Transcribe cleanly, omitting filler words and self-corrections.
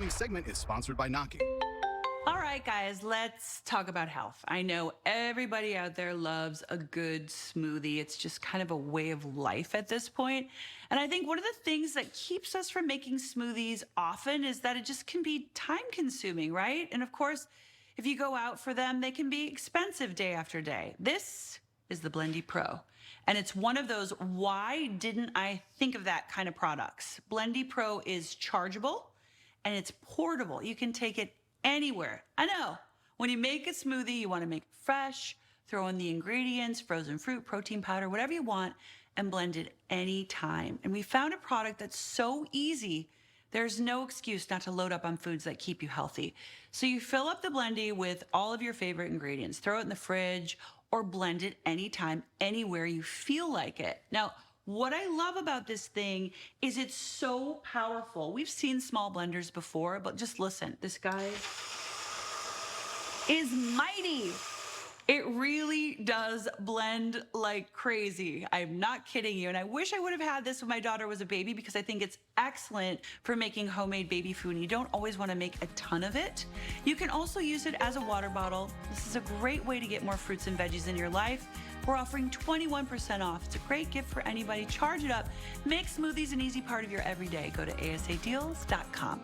following segment is sponsored by Knocking. All right, guys, let's talk about health. I know everybody out there loves a good smoothie. It's just kind of a way of life at this point. And I think one of the things that keeps us from making smoothies often is that it just can be time consuming, right? And of course, if you go out for them, they can be expensive day after day. This is the Blendy Pro. And it's one of those, why didn't I think of that kind of products? Blendy Pro is chargeable and it's portable. You can take it anywhere. I know. When you make a smoothie, you want to make it fresh, throw in the ingredients, frozen fruit, protein powder, whatever you want, and blend it anytime. And we found a product that's so easy, there's no excuse not to load up on foods that keep you healthy. So you fill up the Blendy with all of your favorite ingredients, throw it in the fridge, or blend it anytime, anywhere you feel like it. Now, what I love about this thing is it's so powerful. We've seen small blenders before, but just listen, this guy is mighty. It really does blend like crazy. I'm not kidding you. And I wish I would have had this when my daughter was a baby because I think it's excellent for making homemade baby food. And you don't always want to make a ton of it. You can also use it as a water bottle. This is a great way to get more fruits and veggies in your life. We're offering 21% off. It's a great gift for anybody. Charge it up. Make smoothies an easy part of your everyday. Go to asadeals.com.